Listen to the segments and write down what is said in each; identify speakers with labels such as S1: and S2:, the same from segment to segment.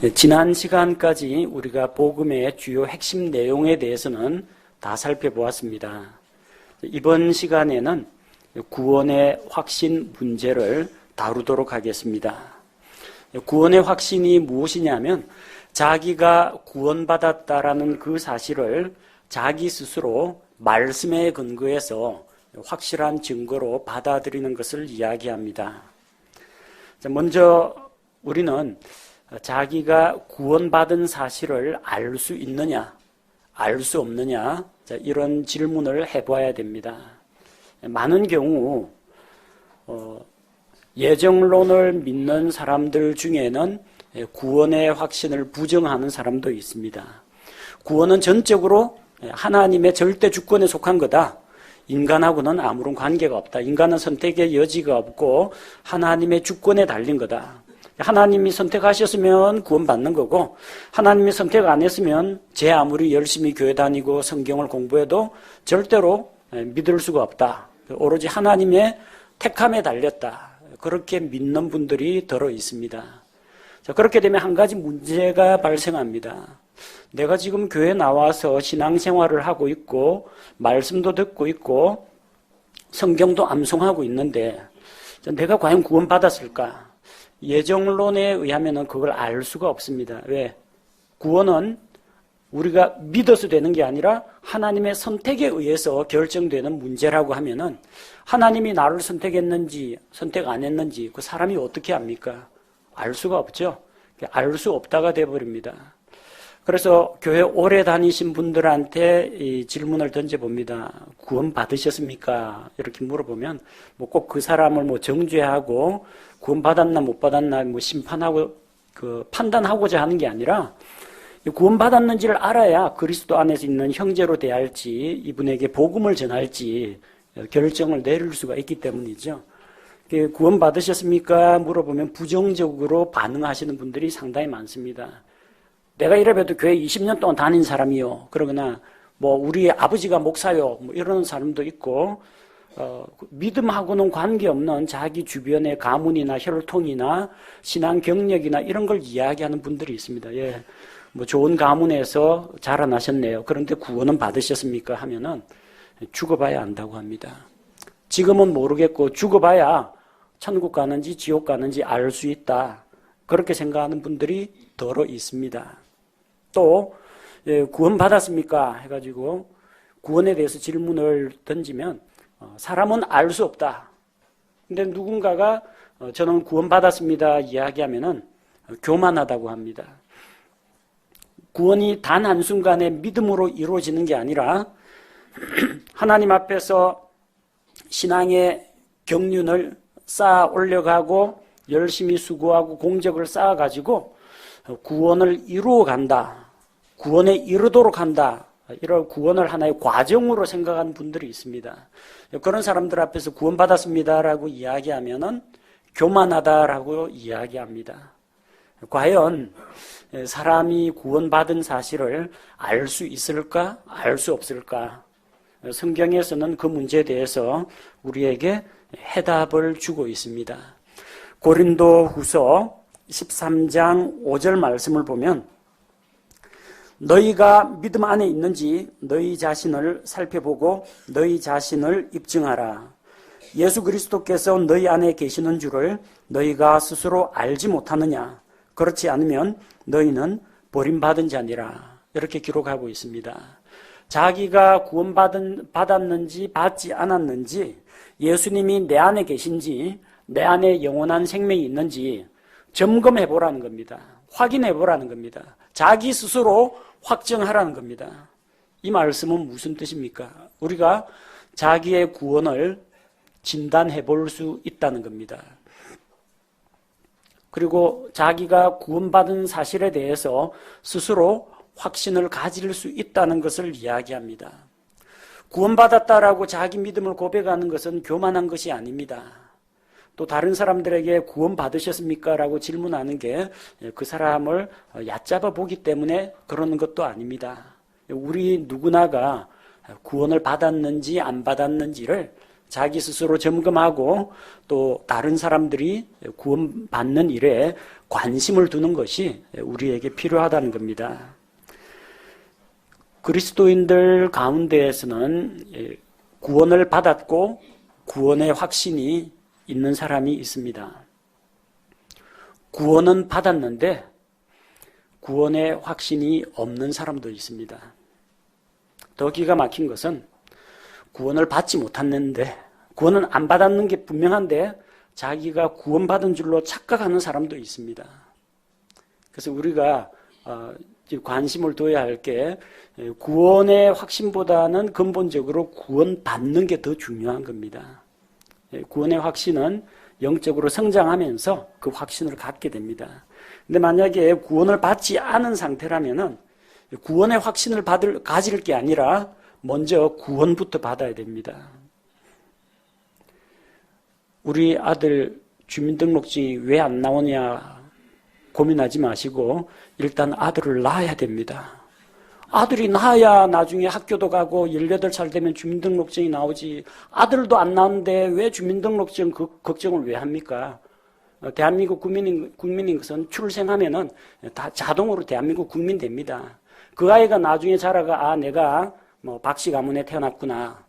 S1: 지난 시간까지 우리가 복음의 주요 핵심 내용에 대해서는 다 살펴보았습니다. 이번 시간에는 구원의 확신 문제를 다루도록 하겠습니다. 구원의 확신이 무엇이냐면 자기가 구원받았다라는 그 사실을 자기 스스로 말씀에 근거해서 확실한 증거로 받아들이는 것을 이야기합니다. 먼저 우리는 자기가 구원받은 사실을 알 수 있느냐, 알 수 없느냐, 이런 질문을 해봐야 됩니다. 많은 경우 예정론을 믿는 사람들 중에는 구원의 확신을 부정하는 사람도 있습니다. 구원은 전적으로 하나님의 절대 주권에 속한 거다. 인간하고는 아무런 관계가 없다. 인간은 선택의 여지가 없고 하나님의 주권에 달린 거다. 하나님이 선택하셨으면 구원받는 거고 하나님이 선택 안 했으면 제 아무리 열심히 교회 다니고 성경을 공부해도 절대로 믿을 수가 없다. 오로지 하나님의 택함에 달렸다. 그렇게 믿는 분들이 더러 있습니다. 자, 그렇게 되면 한 가지 문제가 발생합니다. 내가 지금 교회에 나와서 신앙생활을 하고 있고 말씀도 듣고 있고 성경도 암송하고 있는데 내가 과연 구원받았을까? 예정론에 의하면 그걸 알 수가 없습니다. 왜? 구원은 우리가 믿어서 되는 게 아니라 하나님의 선택에 의해서 결정되는 문제라고 하면은 하나님이 나를 선택했는지 선택 안 했는지 그 사람이 어떻게 압니까? 알 수가 없죠. 알 수 없다가 돼버립니다. 그래서 교회 오래 다니신 분들한테 이 질문을 던져봅니다. 구원 받으셨습니까? 이렇게 물어보면 꼭 그 사람을 정죄하고 구원 받았나 못 받았나 심판하고 판단하고자 하는 게 아니라 구원 받았는지를 알아야 그리스도 안에서 있는 형제로 대할지 이분에게 복음을 전할지 결정을 내릴 수가 있기 때문이죠. 구원 받으셨습니까? 물어보면 부정적으로 반응하시는 분들이 상당히 많습니다. 내가 이래봬도 교회 20년 동안 다닌 사람이요. 그러거나 우리 아버지가 목사요. 이러는 사람도 있고 믿음하고는 관계없는 자기 주변의 가문이나 혈통이나 신앙 경력이나 이런 걸 이야기하는 분들이 있습니다. 예, 좋은 가문에서 자라나셨네요. 그런데 구원은 받으셨습니까? 하면은 죽어봐야 안다고 합니다. 지금은 모르겠고 죽어봐야 천국 가는지 지옥 가는지 알 수 있다. 그렇게 생각하는 분들이 더러 있습니다. 또 구원 받았습니까? 해가지고 구원에 대해서 질문을 던지면 사람은 알 수 없다. 근데 누군가가 저는 구원 받았습니다 이야기하면은 교만하다고 합니다. 구원이 단 한순간에 믿음으로 이루어지는 게 아니라 하나님 앞에서 신앙의 경륜을 쌓아 올려가고 열심히 수고하고 공적을 쌓아가지고 구원을 이루어 간다. 구원에 이르도록 한다. 이런 구원을 하나의 과정으로 생각하는 분들이 있습니다. 그런 사람들 앞에서 구원받았습니다라고 이야기하면은 교만하다라고 이야기합니다. 과연 사람이 구원받은 사실을 알 수 있을까? 알 수 없을까? 성경에서는 그 문제에 대해서 우리에게 해답을 주고 있습니다. 고린도후서 13장 5절 말씀을 보면 너희가 믿음 안에 있는지 너희 자신을 살펴보고 너희 자신을 입증하라. 예수 그리스도께서 너희 안에 계시는 줄을 너희가 스스로 알지 못하느냐. 그렇지 않으면 너희는 버림받은 자니라. 이렇게 기록하고 있습니다. 자기가 구원받았는지 받지 않았는지 예수님이 내 안에 계신지 내 안에 영원한 생명이 있는지 점검해 보라는 겁니다. 확인해 보라는 겁니다. 자기 스스로 확정하라는 겁니다. 이 말씀은 무슨 뜻입니까? 우리가 자기의 구원을 진단해 볼 수 있다는 겁니다. 그리고 자기가 구원받은 사실에 대해서 스스로 확신을 가질 수 있다는 것을 이야기합니다. 구원받았다라고 자기 믿음을 고백하는 것은 교만한 것이 아닙니다. 또 다른 사람들에게 구원받으셨습니까? 라고 질문하는 게 그 사람을 얕잡아 보기 때문에 그러는 것도 아닙니다. 우리 누구나가 구원을 받았는지 안 받았는지를 자기 스스로 점검하고 또 다른 사람들이 구원받는 일에 관심을 두는 것이 우리에게 필요하다는 겁니다. 그리스도인들 가운데에서는 구원을 받았고 구원의 확신이 있는 사람이 있습니다. 구원은 받았는데 구원의 확신이 없는 사람도 있습니다. 더 기가 막힌 것은 구원을 받지 못했는데, 구원은 안 받았는 게 분명한데 자기가 구원받은 줄로 착각하는 사람도 있습니다. 그래서 우리가 관심을 둬야 할 게 구원의 확신보다는 근본적으로 구원받는 게 더 중요한 겁니다. 구원의 확신은 영적으로 성장하면서 그 확신을 갖게 됩니다. 근데 만약에 구원을 받지 않은 상태라면은 구원의 확신을 가질 게 아니라 먼저 구원부터 받아야 됩니다. 우리 아들 주민등록증이 왜 안 나오냐 고민하지 마시고 일단 아들을 낳아야 됩니다. 아들이 낳아야 나중에 학교도 가고 18살 되면 주민등록증이 나오지, 아들도 안 나오는데 왜 주민등록증 걱정을 왜 합니까? 대한민국 국민인 것은 출생하면은 다 자동으로 대한민국 국민 됩니다. 그 아이가 나중에 자라가 내가 박씨 가문에 태어났구나,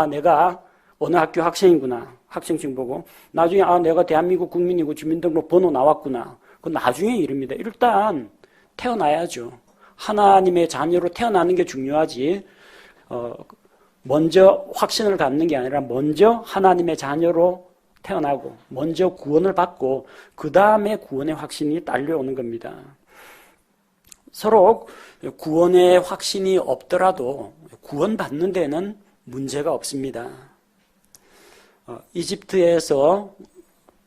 S1: 내가 어느 학교 학생이구나, 학생증 보고 나중에 내가 대한민국 국민이고 주민등록 번호 나왔구나, 그건 나중에 일입니다. 일단 태어나야죠. 하나님의 자녀로 태어나는 게 중요하지, 먼저 확신을 갖는 게 아니라 먼저 하나님의 자녀로 태어나고 먼저 구원을 받고 그 다음에 구원의 확신이 딸려오는 겁니다. 서로 구원의 확신이 없더라도 구원받는 데는 문제가 없습니다. 이집트에서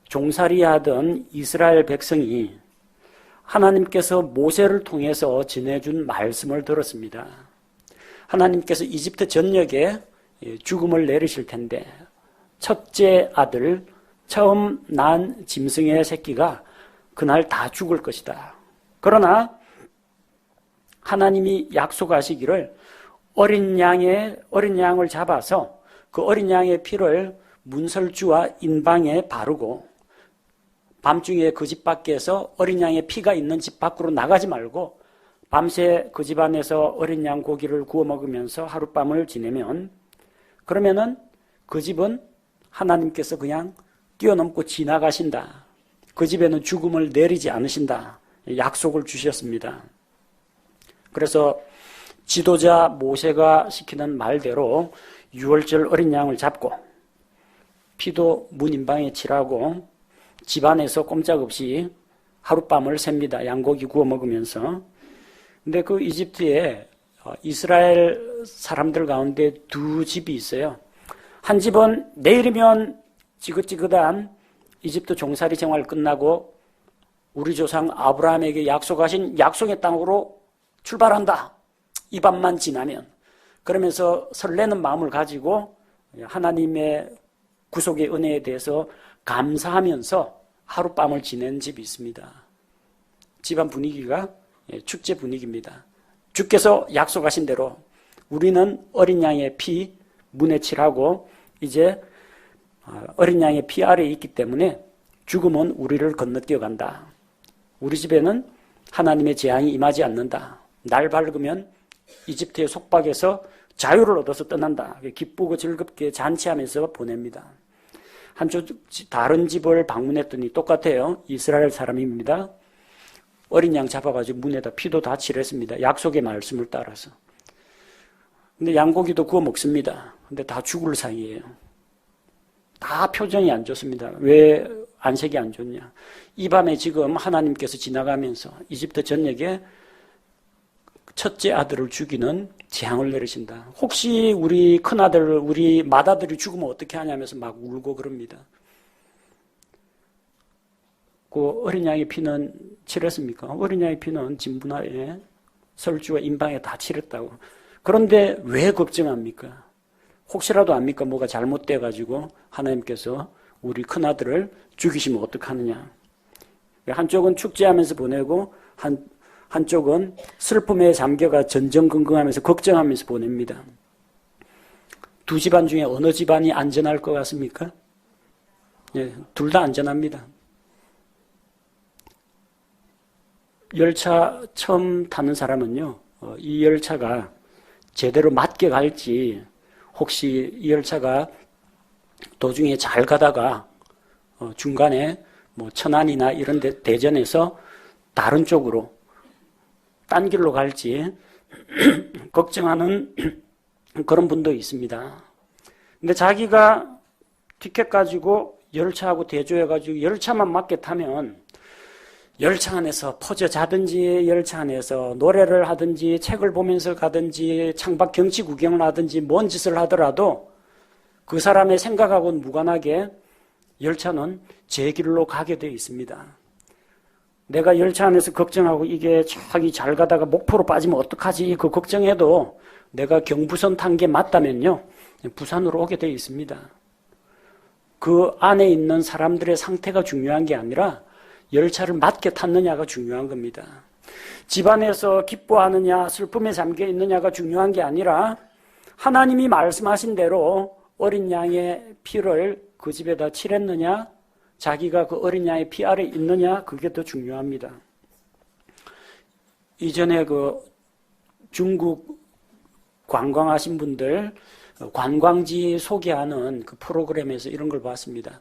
S1: 종살이하던 이스라엘 백성이 하나님께서 모세를 통해서 전해준 말씀을 들었습니다. 하나님께서 이집트 전역에 죽음을 내리실 텐데 첫째 아들, 처음 난 짐승의 새끼가 그날 다 죽을 것이다. 그러나 하나님이 약속하시기를 어린 양을 잡아서 그 어린 양의 피를 문설주와 인방에 바르고 밤중에 그 집 밖에서 어린 양의 피가 있는 집 밖으로 나가지 말고 밤새 그 집 안에서 어린 양 고기를 구워 먹으면서 하룻밤을 지내면, 그러면은 그 집은 하나님께서 그냥 뛰어넘고 지나가신다. 그 집에는 죽음을 내리지 않으신다. 약속을 주셨습니다. 그래서 지도자 모세가 시키는 말대로 유월절 어린 양을 잡고 피도 문 인방에 칠하고 집안에서 꼼짝없이 하룻밤을 셉니다. 양고기 구워 먹으면서. 근데 그 이집트에 이스라엘 사람들 가운데 두 집이 있어요. 한 집은 내일이면 지긋지긋한 이집트 종살이 생활 끝나고 우리 조상 아브라함에게 약속하신 약속의 땅으로 출발한다. 이 밤만 지나면. 그러면서 설레는 마음을 가지고 하나님의 구속의 은혜에 대해서 감사하면서 하룻밤을 지낸 집이 있습니다. 집안 분위기가 축제 분위기입니다. 주께서 약속하신 대로 우리는 어린 양의 피 문에 칠하고 이제 어린 양의 피 아래에 있기 때문에 죽음은 우리를 건너뛰어간다. 우리 집에는 하나님의 재앙이 임하지 않는다. 날 밝으면 이집트의 속박에서 자유를 얻어서 떠난다. 기쁘고 즐겁게 잔치하면서 보냅니다. 한쪽 다른 집을 방문했더니 똑같아요. 이스라엘 사람입니다. 어린 양 잡아가지고 문에다 피도 다 칠했습니다. 약속의 말씀을 따라서. 근데 양고기도 구워 먹습니다. 근데 다 죽을 사이에요. 다 표정이 안 좋습니다. 왜 안색이 안 좋냐? 이 밤에 지금 하나님께서 지나가면서 이집트 전역에 첫째 아들을 죽이는 재앙을 내리신다. 혹시 우리 큰아들, 우리 맏아들이 죽으면 어떻게 하냐면서 막 울고 그럽니다. 그 어린 양의 피는 칠했습니까? 어린 양의 피는 진분하에 설주와 인방에 다 칠했다고. 그런데 왜 걱정합니까? 혹시라도 압니까? 뭐가 잘못돼가지고 하나님께서 우리 큰아들을 죽이시면 어떡하느냐. 한쪽은 축제하면서 보내고 한쪽은 슬픔에 잠겨가 전전긍긍하면서 걱정하면서 보냅니다. 두 집안 중에 어느 집안이 안전할 것 같습니까? 예, 둘 다 안전합니다. 열차 처음 타는 사람은요, 이 열차가 제대로 맞게 갈지, 혹시 이 열차가 도중에 잘 가다가 중간에 뭐 천안이나 이런 데 대전에서 다른 쪽으로 딴 길로 갈지 걱정하는 그런 분도 있습니다. 근데 자기가 티켓 가지고 열차하고 대조해가지고 열차만 맞게 타면 열차 안에서 퍼져 자든지 열차 안에서 노래를 하든지 책을 보면서 가든지 창밖 경치 구경을 하든지 뭔 짓을 하더라도 그 사람의 생각하고는 무관하게 열차는 제 길로 가게 되어 있습니다. 내가 열차 안에서 걱정하고 이게 저기 잘 가다가 목포로 빠지면 어떡하지 그 걱정해도 내가 경부선 탄 게 맞다면요 부산으로 오게 되어 있습니다. 그 안에 있는 사람들의 상태가 중요한 게 아니라 열차를 맞게 탔느냐가 중요한 겁니다. 집안에서 기뻐하느냐 슬픔에 잠겨 있느냐가 중요한 게 아니라 하나님이 말씀하신 대로 어린 양의 피를 그 집에다 칠했느냐 자기가 그 어린 양의 피 아래 있느냐 그게 더 중요합니다. 이전에 그 중국 관광하신 분들 관광지 소개하는 그 프로그램에서 이런 걸 봤습니다.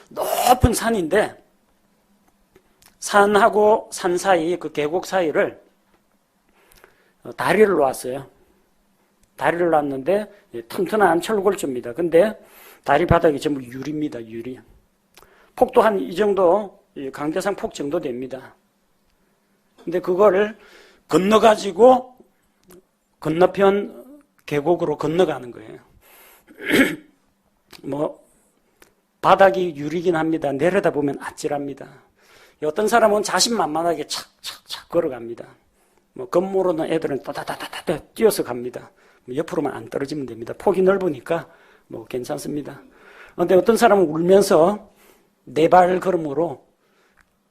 S1: 높은 산인데 산하고 산 사이 그 계곡 사이를 다리를 놨어요. 다리를 놨는데 튼튼한 철골조입니다. 근데 다리 바닥이 전부 유리입니다. 유리. 폭도 한 이 정도 강대상 폭 정도 됩니다. 근데 그거를 건너가지고 건너편 계곡으로 건너가는 거예요. 뭐 바닥이 유리긴 합니다. 내려다보면 아찔합니다. 어떤 사람은 자신만만하게 착착착 걸어갑니다. 뭐 겉모르는 애들은 따다다다다 뛰어서 갑니다. 옆으로만 안 떨어지면 됩니다. 폭이 넓으니까 뭐 괜찮습니다. 그런데 어떤 사람은 울면서 네 발 걸음으로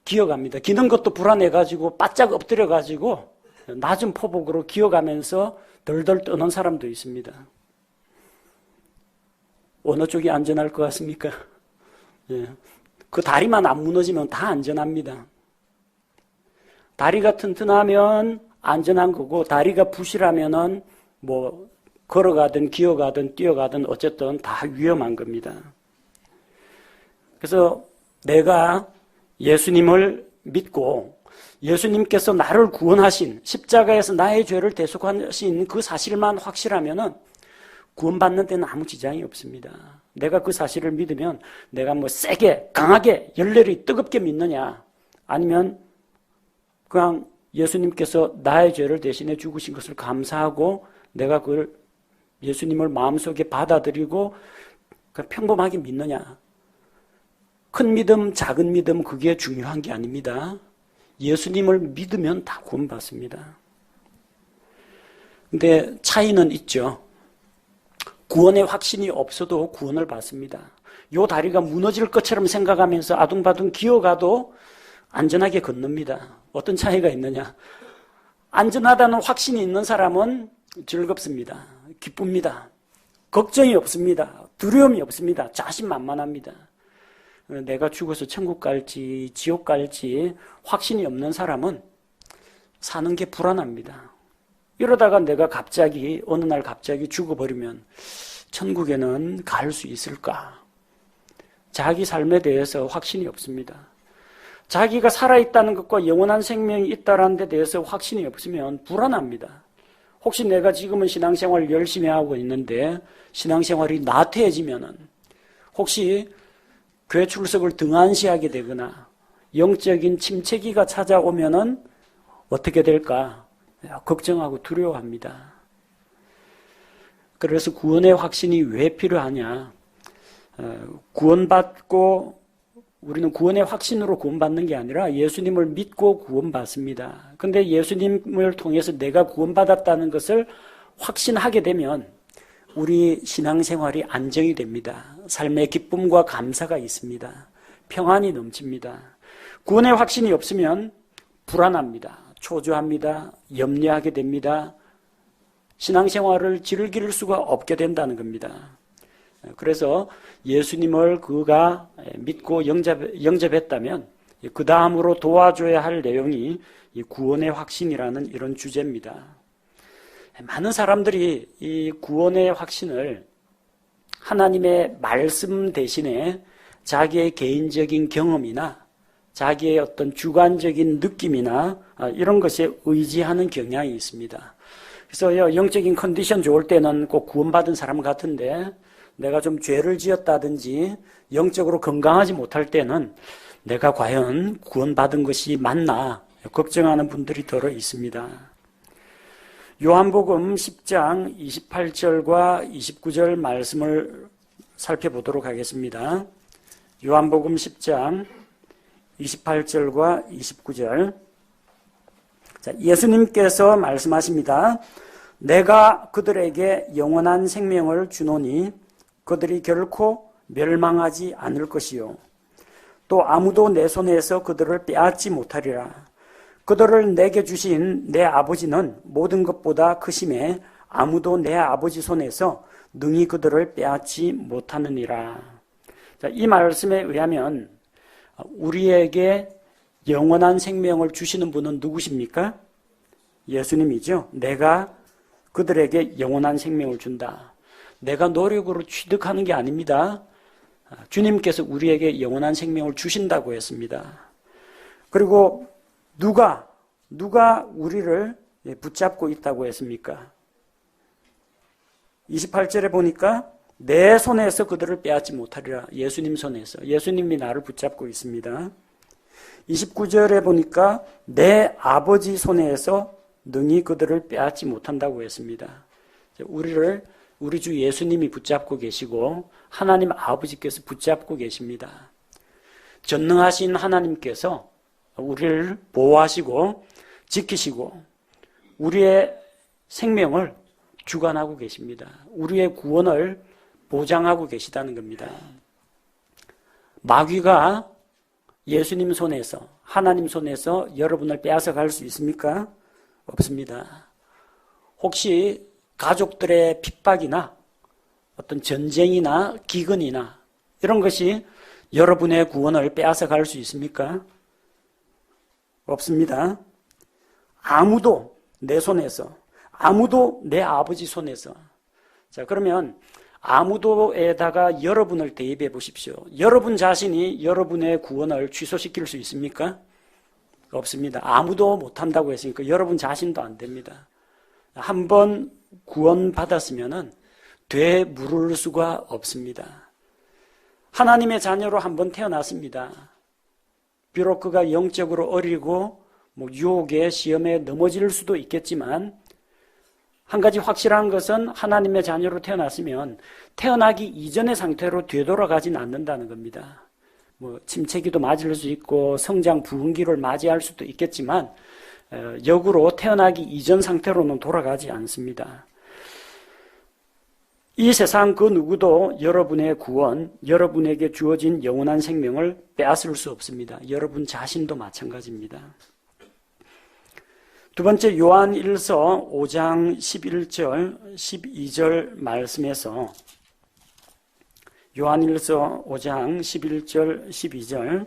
S1: 기어갑니다. 기는 것도 불안해가지고 바짝 엎드려가지고 낮은 포복으로 기어가면서 덜덜 떠는 사람도 있습니다. 어느 쪽이 안전할 것 같습니까? 예. 그 다리만 안 무너지면 다 안전합니다. 다리가 튼튼하면 안전한 거고 다리가 부실하면은 뭐 걸어가든 기어가든 뛰어가든 어쨌든 다 위험한 겁니다. 그래서 내가 예수님을 믿고 예수님께서 나를 구원하신 십자가에서 나의 죄를 대속하신 그 사실만 확실하면은 구원받는 데는 아무 지장이 없습니다. 내가 그 사실을 믿으면 내가 뭐 세게 강하게 열렬히 뜨겁게 믿느냐 아니면 그냥 예수님께서 나의 죄를 대신해 죽으신 것을 감사하고 내가 그걸 예수님을 마음속에 받아들이고 평범하게 믿느냐. 큰 믿음, 작은 믿음 그게 중요한 게 아닙니다. 예수님을 믿으면 다 구원받습니다. 근데 차이는 있죠. 구원의 확신이 없어도 구원을 받습니다. 요 다리가 무너질 것처럼 생각하면서 아둥바둥 기어가도 안전하게 건넙니다. 어떤 차이가 있느냐? 안전하다는 확신이 있는 사람은 즐겁습니다. 기쁩니다. 걱정이 없습니다. 두려움이 없습니다. 자신만만합니다. 내가 죽어서 천국 갈지 지옥 갈지 확신이 없는 사람은 사는 게 불안합니다. 이러다가 내가 갑자기 어느 날 갑자기 죽어버리면 천국에는 갈 수 있을까? 자기 삶에 대해서 확신이 없습니다. 자기가 살아있다는 것과 영원한 생명이 있다는 데 대해서 확신이 없으면 불안합니다. 혹시 내가 지금은 신앙생활을 열심히 하고 있는데 신앙생활이 나태해지면은 혹시 교회 출석을 등한시하게 되거나 영적인 침체기가 찾아오면은 어떻게 될까? 걱정하고 두려워합니다. 그래서 구원의 확신이 왜 필요하냐? 구원받고 우리는 구원의 확신으로 구원받는 게 아니라 예수님을 믿고 구원받습니다. 그런데 예수님을 통해서 내가 구원받았다는 것을 확신하게 되면 우리 신앙생활이 안정이 됩니다. 삶의 기쁨과 감사가 있습니다. 평안이 넘칩니다. 구원의 확신이 없으면 불안합니다. 초조합니다. 염려하게 됩니다. 신앙생활을 즐길 수가 없게 된다는 겁니다. 그래서 예수님을 그가 믿고 영접했다면 그 다음으로 도와줘야 할 내용이 이 구원의 확신이라는 이런 주제입니다. 많은 사람들이 이 구원의 확신을 하나님의 말씀 대신에 자기의 개인적인 경험이나 자기의 어떤 주관적인 느낌이나 이런 것에 의지하는 경향이 있습니다. 그래서 영적인 컨디션 좋을 때는 꼭 구원받은 사람 같은데 내가 좀 죄를 지었다든지 영적으로 건강하지 못할 때는 내가 과연 구원받은 것이 맞나 걱정하는 분들이 더러 있습니다. 요한복음 10장 28절과 29절 말씀을 살펴보도록 하겠습니다. 요한복음 10장 28절과 29절. 자, 예수님께서 말씀하십니다. 내가 그들에게 영원한 생명을 주노니 그들이 결코 멸망하지 않을 것이요 또 아무도 내 손에서 그들을 빼앗지 못하리라. 그들을 내게 주신 내 아버지는 모든 것보다 크심에 아무도 내 아버지 손에서 능히 그들을 빼앗지 못하느니라. 자, 이 말씀에 의하면 우리에게 영원한 생명을 주시는 분은 누구십니까? 예수님이죠. 내가 그들에게 영원한 생명을 준다. 내가 노력으로 취득하는 게 아닙니다. 주님께서 우리에게 영원한 생명을 주신다고 했습니다. 그리고 누가 우리를 붙잡고 있다고 했습니까? 28절에 보니까 내 손에서 그들을 빼앗지 못하리라. 예수님 손에서. 예수님이 나를 붙잡고 있습니다. 29절에 보니까 내 아버지 손에서 능히 그들을 빼앗지 못한다고 했습니다. 우리 주 예수님이 붙잡고 계시고 하나님 아버지께서 붙잡고 계십니다. 전능하신 하나님께서 우리를 보호하시고 지키시고 우리의 생명을 주관하고 계십니다. 우리의 구원을 보장하고 계시다는 겁니다. 마귀가 예수님 손에서 하나님 손에서 여러분을 빼앗아 갈 수 있습니까? 없습니다. 혹시 가족들의 핍박이나 어떤 전쟁이나 기근이나 이런 것이 여러분의 구원을 빼앗아 갈 수 있습니까? 없습니다. 아무도 내 손에서, 아무도 내 아버지 손에서. 자, 그러면 아무도에다가 여러분을 대입해 보십시오. 여러분 자신이 여러분의 구원을 취소시킬 수 있습니까? 없습니다. 아무도 못한다고 했으니까 여러분 자신도 안 됩니다. 한번 구원받았으면 되물을 수가 없습니다. 하나님의 자녀로 한번 태어났습니다. 비록 그가 영적으로 어리고 유혹에 시험에 넘어질 수도 있겠지만 한 가지 확실한 것은 하나님의 자녀로 태어났으면 태어나기 이전의 상태로 되돌아가진 않는다는 겁니다. 침체기도 맞을 수 있고 성장 부흥기를 맞이할 수도 있겠지만 역으로 태어나기 이전 상태로는 돌아가지 않습니다. 이 세상 그 누구도 여러분의 구원, 여러분에게 주어진 영원한 생명을 빼앗을 수 없습니다. 여러분 자신도 마찬가지입니다. 두 번째 요한1서 5장 11절, 12절 말씀에서 요한1서 5장 11절, 12절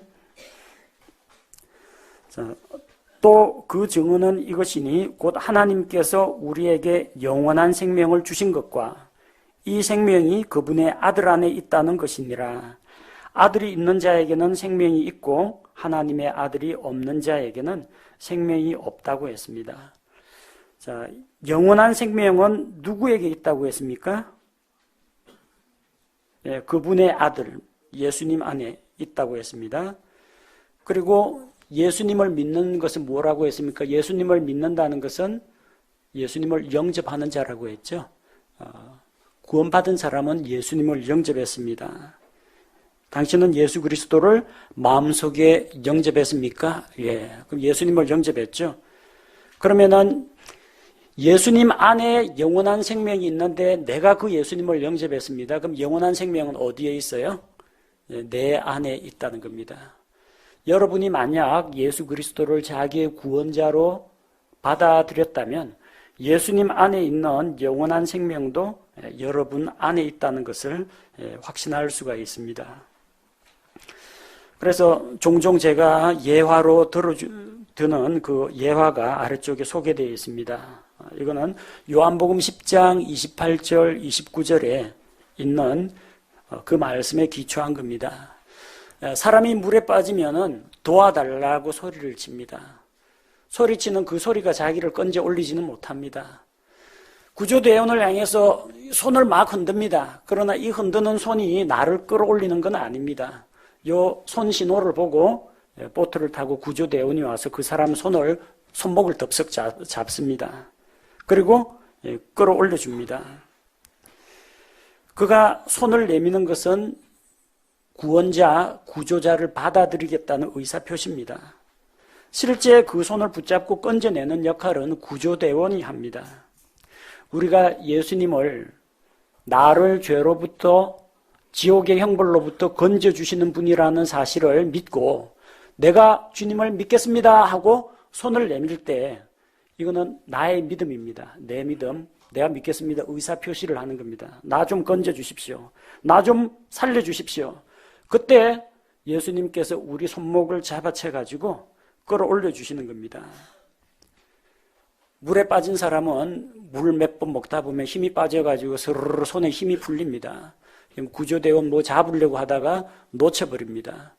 S1: 또 그 증언은 이것이니 곧 하나님께서 우리에게 영원한 생명을 주신 것과 이 생명이 그분의 아들 안에 있다는 것이니라. 아들이 있는 자에게는 생명이 있고 하나님의 아들이 없는 자에게는 생명이 없다고 했습니다. 자, 영원한 생명은 누구에게 있다고 했습니까? 예, 그분의 아들 예수님 안에 있다고 했습니다. 그리고 예수님을 믿는 것은 뭐라고 했습니까? 예수님을 믿는다는 것은 예수님을 영접하는 자라고 했죠. 구원받은 사람은 예수님을 영접했습니다. 당신은 예수 그리스도를 마음속에 영접했습니까? 예. 그럼 예수님을 영접했죠. 그러면은 예수님 안에 영원한 생명이 있는데 내가 그 예수님을 영접했습니다. 그럼 영원한 생명은 어디에 있어요? 내 안에 있다는 겁니다. 여러분이 만약 예수 그리스도를 자기의 구원자로 받아들였다면 예수님 안에 있는 영원한 생명도 여러분 안에 있다는 것을 확신할 수가 있습니다. 그래서 종종 제가 예화로 드는 그 예화가 아래쪽에 소개되어 있습니다. 이거는 요한복음 10장 28절 29절에 있는 그 말씀에 기초한 겁니다. 사람이 물에 빠지면은 도와달라고 소리를 칩니다. 소리치는 그 소리가 자기를 건져 올리지는 못합니다. 구조대원을 향해서 손을 막 흔듭니다. 그러나 이 흔드는 손이 나를 끌어올리는 건 아닙니다. 요 손 신호를 보고 보트를 타고 구조대원이 와서 그 사람 손목을 덥석 잡습니다. 그리고 끌어올려 줍니다. 그가 손을 내미는 것은 구원자, 구조자를 받아들이겠다는 의사표시입니다. 실제 그 손을 붙잡고 건져내는 역할은 구조대원이 합니다. 우리가 예수님을 나를 죄로부터 지옥의 형벌로부터 건져주시는 분이라는 사실을 믿고 내가 주님을 믿겠습니다 하고 손을 내밀 때 이거는 나의 믿음입니다. 내 믿음, 내가 믿겠습니다. 의사표시를 하는 겁니다. 나 좀 건져주십시오. 나 좀 살려주십시오. 그때 예수님께서 우리 손목을 잡아채가지고 끌어올려 주시는 겁니다. 물에 빠진 사람은 물 몇 번 먹다 보면 힘이 빠져가지고 스르르 손에 힘이 풀립니다. 구조대원 잡으려고 하다가 놓쳐버립니다.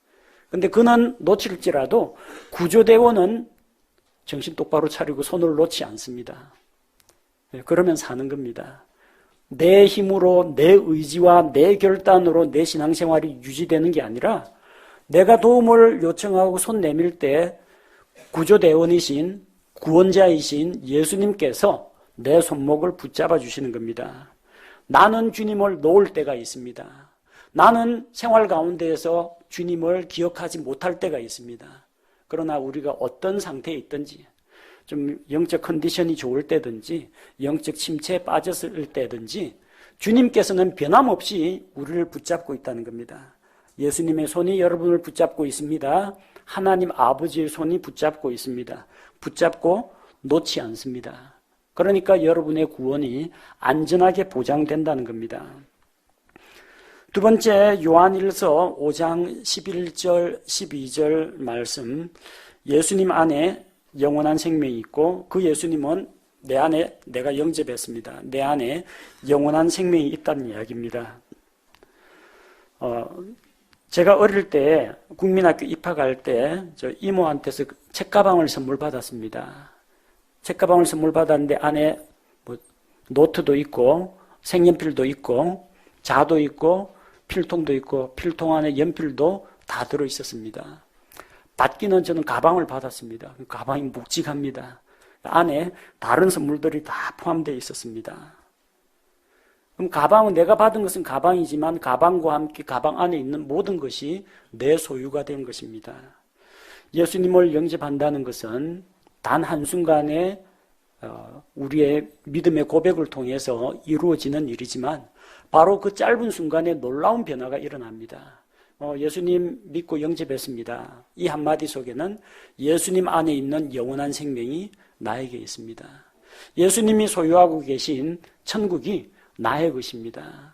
S1: 근데 그는 놓칠지라도 구조대원은 정신 똑바로 차리고 손을 놓지 않습니다. 그러면 사는 겁니다. 내 힘으로, 내 의지와 내 결단으로 내 신앙생활이 유지되는 게 아니라 내가 도움을 요청하고 손 내밀 때 구조대원이신 구원자이신 예수님께서 내 손목을 붙잡아 주시는 겁니다. 나는 주님을 놓을 때가 있습니다. 나는 생활 가운데에서 주님을 기억하지 못할 때가 있습니다. 그러나 우리가 어떤 상태에 있든지 좀 영적 컨디션이 좋을 때든지 영적 침체에 빠졌을 때든지 주님께서는 변함없이 우리를 붙잡고 있다는 겁니다. 예수님의 손이 여러분을 붙잡고 있습니다. 하나님 아버지의 손이 붙잡고 있습니다. 붙잡고 놓지 않습니다. 그러니까 여러분의 구원이 안전하게 보장된다는 겁니다. 두 번째, 요한일서 5장 11절 12절 말씀, 예수님 안에 영원한 생명이 있고 그 예수님은 내 안에 내가 영접했습니다. 내 안에 영원한 생명이 있다는 이야기입니다. 제가 어릴 때 국민학교 입학할 때 저 이모한테서 책가방을 선물 받았습니다. 책가방을 선물 받았는데 안에 노트도 있고 색연필도 있고 자도 있고 필통도 있고 필통 안에 연필도 다 들어 있었습니다. 받기는 저는 가방을 받았습니다. 가방이 묵직합니다. 안에 다른 선물들이 다 포함되어 있었습니다. 그럼 가방은 내가 받은 것은 가방이지만 가방과 함께 가방 안에 있는 모든 것이 내 소유가 된 것입니다. 예수님을 영접한다는 것은 단 한순간에 우리의 믿음의 고백을 통해서 이루어지는 일이지만 바로 그 짧은 순간에 놀라운 변화가 일어납니다. 예수님 믿고 영접했습니다. 이 한마디 속에는 예수님 안에 있는 영원한 생명이 나에게 있습니다. 예수님이 소유하고 계신 천국이 나의 것입니다.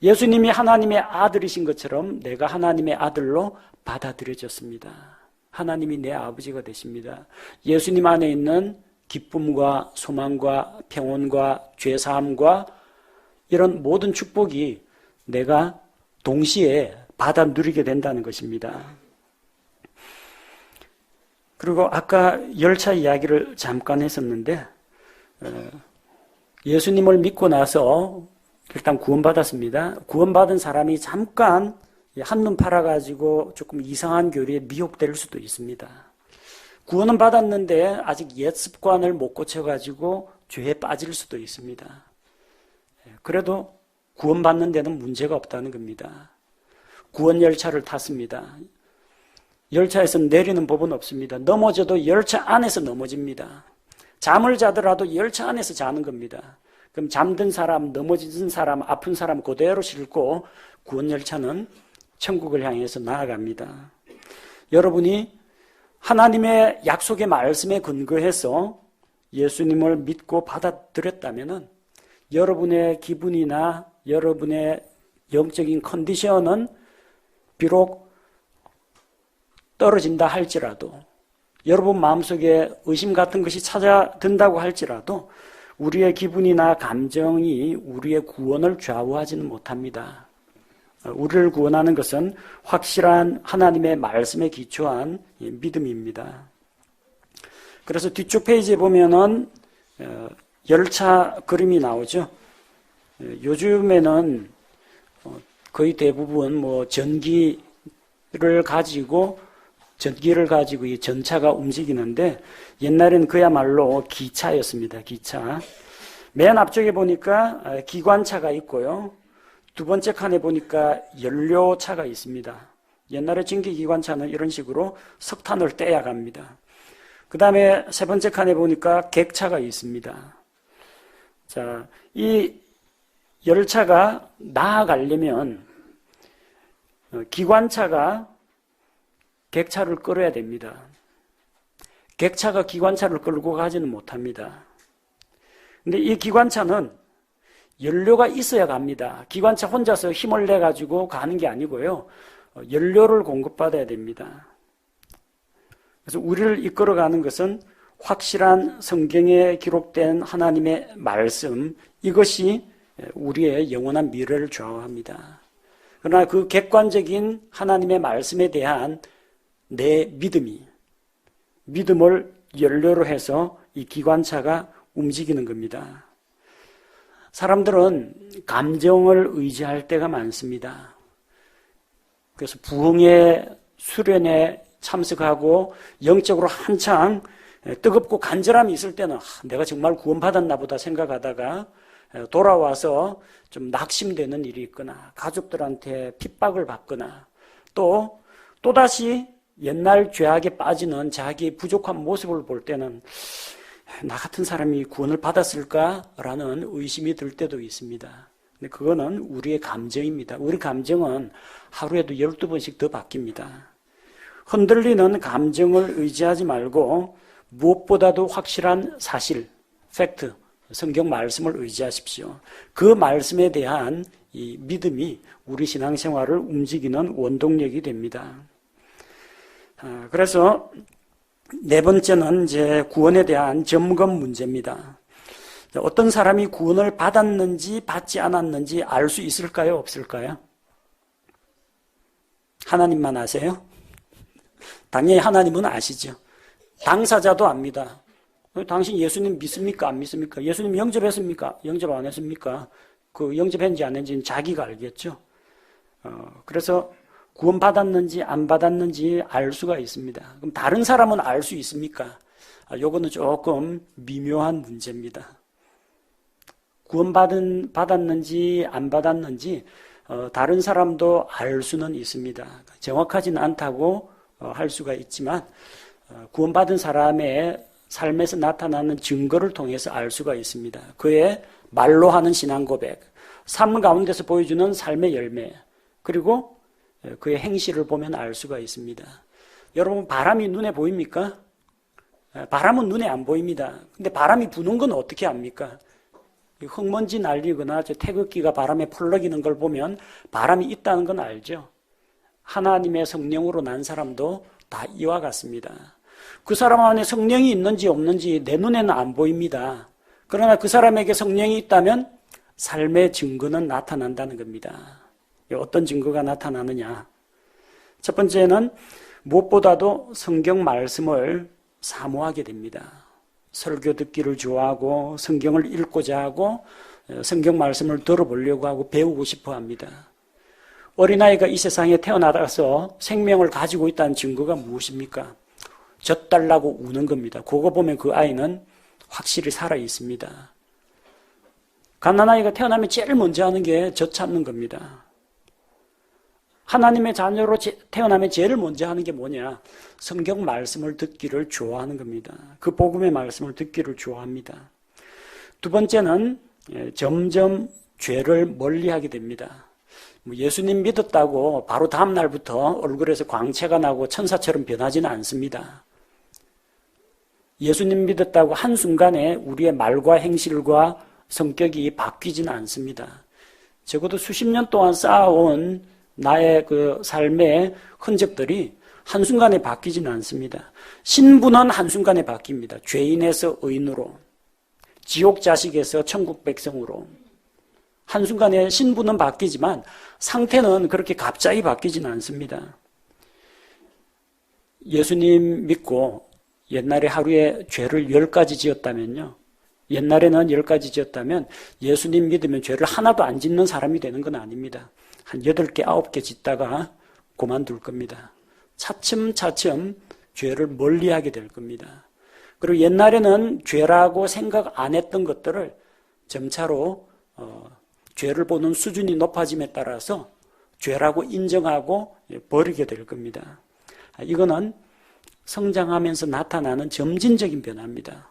S1: 예수님이 하나님의 아들이신 것처럼 내가 하나님의 아들로 받아들여졌습니다. 하나님이 내 아버지가 되십니다. 예수님 안에 있는 기쁨과 소망과 평온과 죄사함과 이런 모든 축복이 내가 동시에 받아 누리게 된다는 것입니다. 그리고 아까 열차 이야기를 잠깐 했었는데 예수님을 믿고 나서 일단 구원받았습니다. 구원받은 사람이 잠깐 한눈 팔아가지고 조금 이상한 교리에 미혹될 수도 있습니다. 구원은 받았는데 아직 옛 습관을 못 고쳐가지고 죄에 빠질 수도 있습니다. 그래도 구원받는 데는 문제가 없다는 겁니다. 구원 열차를 탔습니다. 열차에서 내리는 법은 없습니다. 넘어져도 열차 안에서 넘어집니다. 잠을 자더라도 열차 안에서 자는 겁니다. 그럼 잠든 사람, 넘어진 사람, 아픈 사람 그대로 싣고 구원 열차는 천국을 향해서 나아갑니다. 여러분이 하나님의 약속의 말씀에 근거해서 예수님을 믿고 받아들였다면 여러분의 기분이나 여러분의 영적인 컨디션은 비록 떨어진다 할지라도, 여러분 마음속에 의심 같은 것이 찾아든다고 할지라도 우리의 기분이나 감정이 우리의 구원을 좌우하지는 못합니다. 우리를 구원하는 것은 확실한 하나님의 말씀에 기초한 믿음입니다. 그래서 뒤쪽 페이지에 보면은 열차 그림이 나오죠. 요즘에는 거의 대부분 전기를 가지고 이 전차가 움직이는데, 옛날에는 그야말로 기차였습니다. 기차. 맨 앞쪽에 보니까 기관차가 있고요. 두 번째 칸에 보니까 연료차가 있습니다. 옛날에 전기기관차는 이런 식으로 석탄을 떼야 갑니다. 그 다음에 세 번째 칸에 보니까 객차가 있습니다. 자, 이 열차가 나아가려면 기관차가 객차를 끌어야 됩니다. 객차가 기관차를 끌고 가지는 못합니다. 근데 이 기관차는 연료가 있어야 갑니다. 기관차 혼자서 힘을 내가지고 가는 게 아니고요. 연료를 공급받아야 됩니다. 그래서 우리를 이끌어가는 것은 확실한 성경에 기록된 하나님의 말씀, 이것이 우리의 영원한 미래를 좌우합니다. 그러나 그 객관적인 하나님의 말씀에 대한 내 믿음을 연료로 해서 이 기관차가 움직이는 겁니다. 사람들은 감정을 의지할 때가 많습니다. 그래서 부흥의 수련회 참석하고 영적으로 한창 뜨겁고 간절함이 있을 때는 내가 정말 구원받았나 보다 생각하다가 돌아와서 좀 낙심되는 일이 있거나 가족들한테 핍박을 받거나 또다시 옛날 죄악에 빠지는 자기의 부족한 모습을 볼 때는 나 같은 사람이 구원을 받았을까라는 의심이 들 때도 있습니다. 근데 그거는 우리의 감정입니다. 우리 감정은 하루에도 12번씩 더 바뀝니다. 흔들리는 감정을 의지하지 말고 무엇보다도 확실한 사실, 팩트, 성경 말씀을 의지하십시오. 그 말씀에 대한 이 믿음이 우리 신앙생활을 움직이는 원동력이 됩니다. 그래서 네 번째는 이제 구원에 대한 점검 문제입니다. 어떤 사람이 구원을 받았는지 받지 않았는지 알 수 있을까요? 없을까요? 하나님만 아세요? 당연히 하나님은 아시죠. 당사자도 압니다. 당신 예수님 믿습니까? 안 믿습니까? 예수님 영접했습니까? 영접 안 했습니까? 그 영접했는지 안 했는지는 자기가 알겠죠. 그래서 구원받았는지 안 받았는지 알 수가 있습니다. 그럼 다른 사람은 알 수 있습니까? 요거는 조금 미묘한 문제입니다. 받았는지 안 받았는지 다른 사람도 알 수는 있습니다. 정확하지는 않다고 할 수가 있지만 구원받은 사람의 삶에서 나타나는 증거를 통해서 알 수가 있습니다. 그의 말로 하는 신앙 고백, 삶 가운데서 보여주는 삶의 열매, 그리고 그의 행실을 보면 알 수가 있습니다. 여러분, 바람이 눈에 보입니까? 바람은 눈에 안 보입니다. 근데 바람이 부는 건 어떻게 압니까? 흙먼지 날리거나 태극기가 바람에 펄럭이는 걸 보면 바람이 있다는 건 알죠. 하나님의 성령으로 난 사람도 다 이와 같습니다. 그 사람 안에 성령이 있는지 없는지 내 눈에는 안 보입니다. 그러나 그 사람에게 성령이 있다면 삶의 증거는 나타난다는 겁니다. 어떤 증거가 나타나느냐? 첫 번째는 무엇보다도 성경 말씀을 사모하게 됩니다. 설교 듣기를 좋아하고 성경을 읽고자 하고 성경 말씀을 들어보려고 하고 배우고 싶어 합니다. 어린아이가 이 세상에 태어나서 생명을 가지고 있다는 증거가 무엇입니까? 젖달라고 우는 겁니다. 그거 보면 그 아이는 확실히 살아 있습니다. 갓난아이가 태어나면 제일 먼저 하는 게 젖 찾는 겁니다. 하나님의 자녀로 태어나면 제일 먼저 하는 게 뭐냐? 성경 말씀을 듣기를 좋아하는 겁니다. 그 복음의 말씀을 듣기를 좋아합니다. 두 번째는 점점 죄를 멀리하게 됩니다. 예수님 믿었다고 바로 다음 날부터 얼굴에서 광채가 나고 천사처럼 변하지는 않습니다. 예수님 믿었다고 한순간에 우리의 말과 행실과 성격이 바뀌지는 않습니다. 적어도 수십 년 동안 쌓아온 나의 그 삶의 흔적들이 한순간에 바뀌지는 않습니다. 신분은 한순간에 바뀝니다. 죄인에서 의인으로, 지옥 자식에서 천국 백성으로. 한순간에 신분은 바뀌지만 상태는 그렇게 갑자기 바뀌지는 않습니다. 예수님 믿고 옛날에 하루에 죄를 10가지 지었다면요. 옛날에는 10가지 지었다면 예수님 믿으면 죄를 하나도 안 짓는 사람이 되는 건 아닙니다. 한 8개, 9개 짓다가 그만둘 겁니다. 차츰차츰 죄를 멀리하게 될 겁니다. 그리고 옛날에는 죄라고 생각 안 했던 것들을 점차로 죄를 보는 수준이 높아짐에 따라서 죄라고 인정하고 버리게 될 겁니다. 이거는 성장하면서 나타나는 점진적인 변화입니다.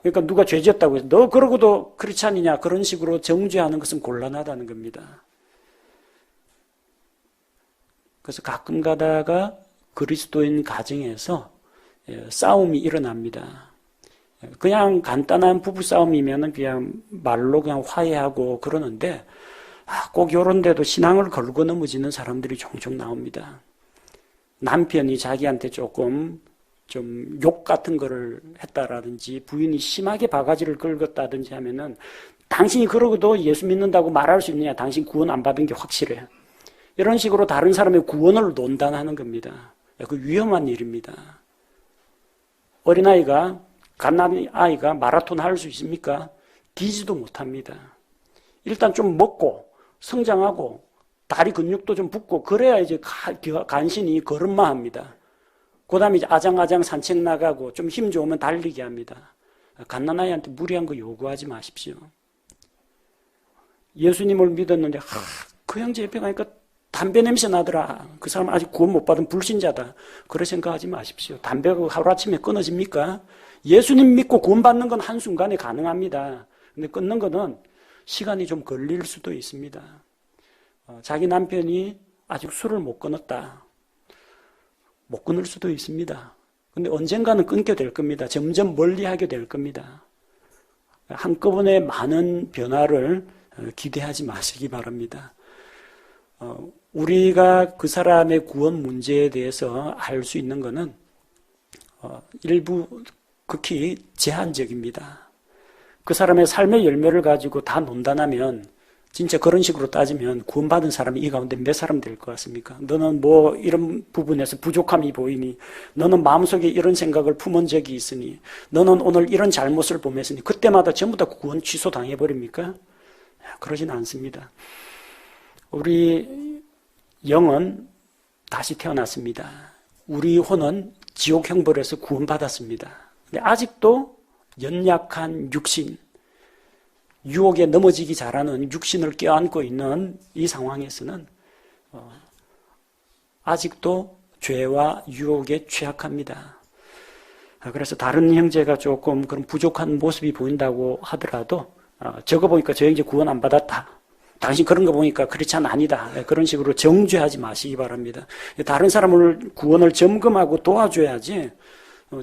S1: 그러니까 누가 죄 지었다고 해서 너 그러고도 크리스찬이냐 그런 식으로 정죄하는 것은 곤란하다는 겁니다. 그래서 가끔 가다가 그리스도인 가정에서 싸움이 일어납니다. 그냥 간단한 부부싸움이면 그냥 말로 그냥 화해하고 그러는데 꼭 이런 데도 신앙을 걸고 넘어지는 사람들이 종종 나옵니다. 남편이 자기한테 조금 좀 욕 같은 거를 했다라든지 부인이 심하게 바가지를 긁었다든지 하면은 당신이 그러고도 예수 믿는다고 말할 수 있느냐, 당신 구원 안 받은 게 확실해. 이런 식으로 다른 사람의 구원을 논단하는 겁니다. 그 위험한 일입니다. 어린아이가, 갓난아이가 마라톤 할 수 있습니까? 뛰지도 못합니다. 일단 좀 먹고 성장하고 다리 근육도 좀 붙고 그래야 이제 간신히 걸음마 합니다. 그 다음에 이제 아장아장 산책 나가고 좀 힘 좋으면 달리기 합니다. 갓난아이한테 무리한 거 요구하지 마십시오. 예수님을 믿었는데 그 형제 옆에 가니까 담배 냄새 나더라. 그 사람 아직 구원 못 받은 불신자다. 그런 생각하지 마십시오. 담배가 하루아침에 끊어집니까? 예수님 믿고 구원 받는 건 한순간에 가능합니다. 근데 끊는 거는 시간이 좀 걸릴 수도 있습니다. 자기 남편이 아직 술을 못 끊었다. 못 끊을 수도 있습니다. 근데 언젠가는 끊게 될 겁니다. 점점 멀리하게 될 겁니다. 한꺼번에 많은 변화를 기대하지 마시기 바랍니다. 우리가 그 사람의 구원 문제에 대해서 알 수 있는 것은 일부 극히 제한적입니다. 그 사람의 삶의 열매를 가지고 다 논단하면 진짜 그런 식으로 따지면 구원받은 사람이 이 가운데 몇 사람 될 것 같습니까? 너는 뭐 이런 부분에서 부족함이 보이니, 너는 마음속에 이런 생각을 품은 적이 있으니, 너는 오늘 이런 잘못을 범했으니 그때마다 전부 다 구원 취소당해버립니까? 그러진 않습니다. 우리 영은 다시 태어났습니다. 우리 혼은 지옥 형벌에서 구원받았습니다. 근데 아직도 연약한 육신, 유혹에 넘어지기 잘하는 육신을 껴안고 있는 이 상황에서는 아직도 죄와 유혹에 취약합니다. 그래서 다른 형제가 조금 그런 부족한 모습이 보인다고 하더라도 저거 보니까 저 형제 구원 안 받았다. 당신 그런 거 보니까 크리스찬 아니다. 그런 식으로 정죄하지 마시기 바랍니다. 다른 사람을 구원을 점검하고 도와줘야지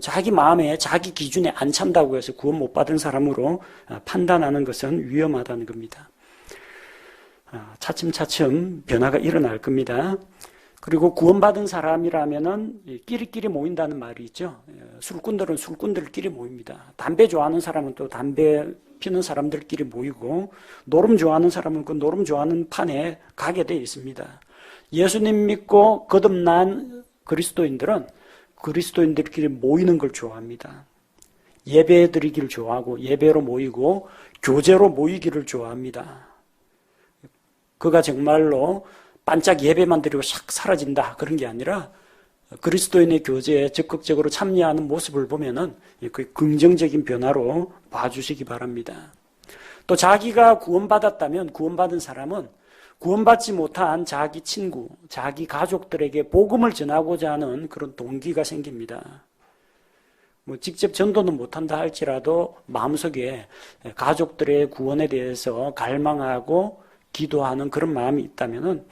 S1: 자기 마음에 자기 기준에 안 찬다고 해서 구원 못 받은 사람으로 판단하는 것은 위험하다는 겁니다. 차츰차츰 변화가 일어날 겁니다. 그리고 구원받은 사람이라면은 끼리끼리 모인다는 말이 있죠. 술꾼들은 술꾼들끼리 모입니다. 담배 좋아하는 사람은 또 담배 피는 사람들끼리 모이고, 노름 좋아하는 사람은 그 노름 좋아하는 판에 가게 되어 있습니다. 예수님 믿고 거듭난 그리스도인들은 그리스도인들끼리 모이는 걸 좋아합니다. 예배 드리기를 좋아하고 예배로 모이고 교제로 모이기를 좋아합니다. 그가 정말로 반짝 예배만 드리고 샥 사라진다 그런 게 아니라 그리스도인의 교제에 적극적으로 참여하는 모습을 보면은 그 긍정적인 변화로 봐주시기 바랍니다. 또 자기가 구원받았다면 구원받은 사람은 구원받지 못한 자기 친구, 자기 가족들에게 복음을 전하고자 하는 그런 동기가 생깁니다. 뭐 직접 전도는 못한다 할지라도 마음속에 가족들의 구원에 대해서 갈망하고 기도하는 그런 마음이 있다면은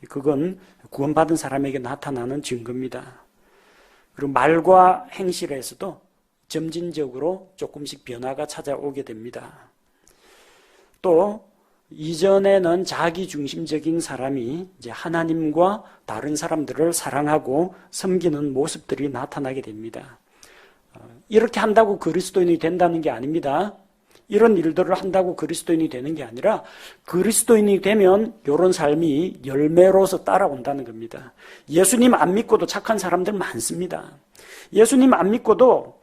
S1: 그건 구원받은 사람에게 나타나는 증거입니다. 그리고 말과 행실에서도 점진적으로 조금씩 변화가 찾아오게 됩니다. 또 이전에는 자기중심적인 사람이 이제 하나님과 다른 사람들을 사랑하고 섬기는 모습들이 나타나게 됩니다. 이렇게 한다고 그리스도인이 된다는 게 아닙니다. 이런 일들을 한다고 그리스도인이 되는 게 아니라 그리스도인이 되면 이런 삶이 열매로서 따라온다는 겁니다. 예수님 안 믿고도 착한 사람들 많습니다. 예수님 안 믿고도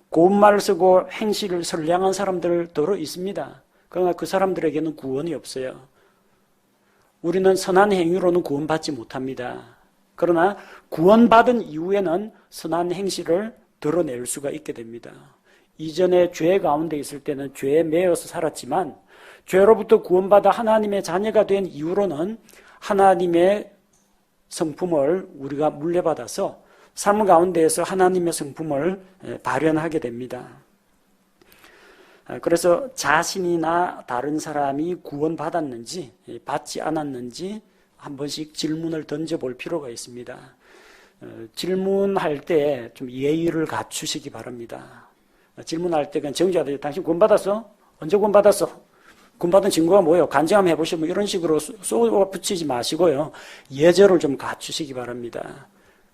S1: 고운 말 쓰고 행실을 선량한 사람들 더러 있습니다. 그러나 그 사람들에게는 구원이 없어요. 우리는 선한 행위로는 구원받지 못합니다. 그러나 구원받은 이후에는 선한 행실을 드러낼 수가 있게 됩니다. 이전에 죄 가운데 있을 때는 죄에 매여서 살았지만 죄로부터 구원받아 하나님의 자녀가 된 이후로는 하나님의 성품을 우리가 물려받아서 삶 가운데에서 하나님의 성품을 발현하게 됩니다. 그래서 자신이나 다른 사람이 구원받았는지 받지 않았는지 한 번씩 질문을 던져볼 필요가 있습니다. 질문할 때 좀 예의를 갖추시기 바랍니다. 질문할 때 그냥 정지하듯이 당신 구원받았어? 언제 구원받았어? 구원받은 증거가 뭐예요? 간증 한번 해보시면 이런 식으로 쏘아 붙이지 마시고요. 예절을 좀 갖추시기 바랍니다.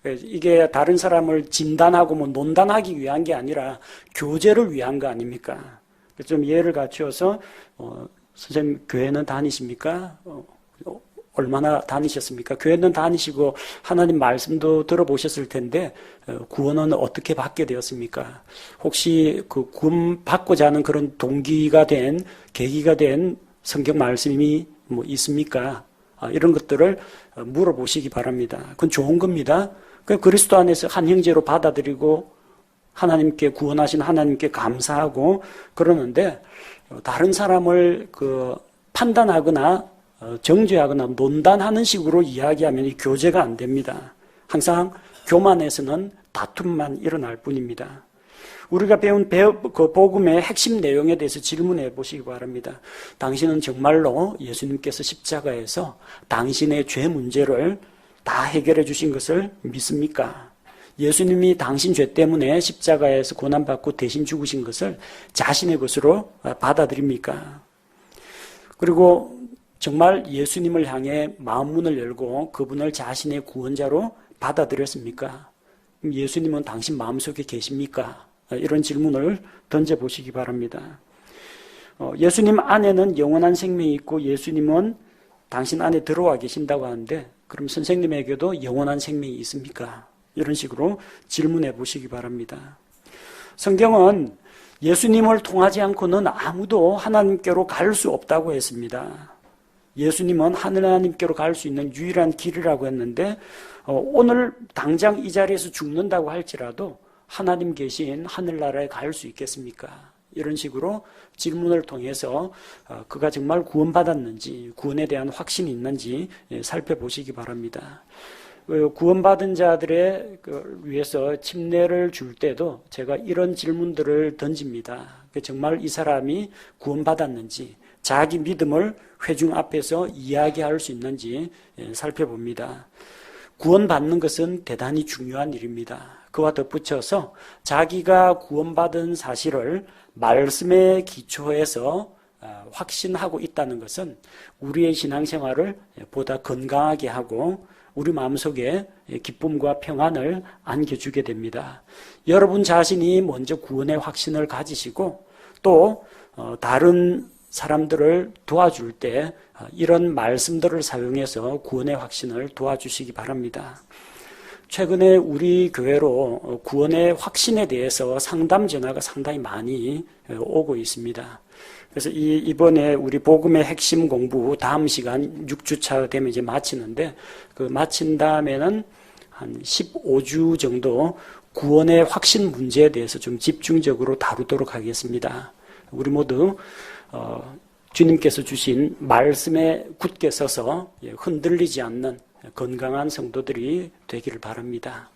S1: 이게 다른 사람을 진단하고 뭐 논단하기 위한 게 아니라 교제를 위한 거 아닙니까? 좀 예를 갖추어서 선생님 교회는 다니십니까? 얼마나 다니셨습니까? 교회는 다니시고 하나님 말씀도 들어보셨을 텐데 구원은 어떻게 받게 되었습니까? 혹시 그 구원 받고자 하는 그런 동기가 된 계기가 된 성경 말씀이 뭐 있습니까? 이런 것들을 물어보시기 바랍니다. 그건 좋은 겁니다. 그리스도 안에서 한 형제로 받아들이고 하나님께 구원하신 하나님께 감사하고 그러는데 다른 사람을 판단하거나 정죄하거나 논단하는 식으로 이야기하면 이 교제가 안 됩니다. 항상 교만에서는 다툼만 일어날 뿐입니다. 우리가 배운 그 복음의 핵심 내용에 대해서 질문해 보시기 바랍니다. 당신은 정말로 예수님께서 십자가에서 당신의 죄 문제를 다 해결해 주신 것을 믿습니까? 예수님이 당신 죄 때문에 십자가에서 고난받고 대신 죽으신 것을 자신의 것으로 받아들입니까? 그리고 정말 예수님을 향해 마음문을 열고 그분을 자신의 구원자로 받아들였습니까? 예수님은 당신 마음속에 계십니까? 이런 질문을 던져보시기 바랍니다. 예수님 안에는 영원한 생명이 있고 예수님은 당신 안에 들어와 계신다고 하는데 그럼 선생님에게도 영원한 생명이 있습니까? 이런 식으로 질문해 보시기 바랍니다. 성경은 예수님을 통하지 않고는 아무도 하나님께로 갈 수 없다고 했습니다. 예수님은 하나님께로 갈 수 있는 유일한 길이라고 했는데 오늘 당장 이 자리에서 죽는다고 할지라도 하나님 계신 하늘나라에 갈 수 있겠습니까? 이런 식으로 질문을 통해서 그가 정말 구원받았는지 구원에 대한 확신이 있는지 살펴보시기 바랍니다. 구원받은 자들에 위해서 침례를 줄 때도 제가 이런 질문들을 던집니다. 정말 이 사람이 구원받았는지 자기 믿음을 회중 앞에서 이야기할 수 있는지 살펴봅니다. 구원받는 것은 대단히 중요한 일입니다. 그와 덧붙여서 자기가 구원받은 사실을 말씀에 기초해서 확신하고 있다는 것은 우리의 신앙생활을 보다 건강하게 하고 우리 마음속에 기쁨과 평안을 안겨주게 됩니다. 여러분 자신이 먼저 구원의 확신을 가지시고 또 다른 사람들을 도와줄 때 이런 말씀들을 사용해서 구원의 확신을 도와주시기 바랍니다. 최근에 우리 교회로 구원의 확신에 대해서 상담 전화가 상당히 많이 오고 있습니다. 그래서 이번에 우리 복음의 핵심 공부 다음 시간 6주차 되면 이제 마치는데 그 마친 다음에는 한 15주 정도 구원의 확신 문제에 대해서 좀 집중적으로 다루도록 하겠습니다. 우리 모두 주님께서 주신 말씀에 굳게 서서 흔들리지 않는 건강한 성도들이 되기를 바랍니다.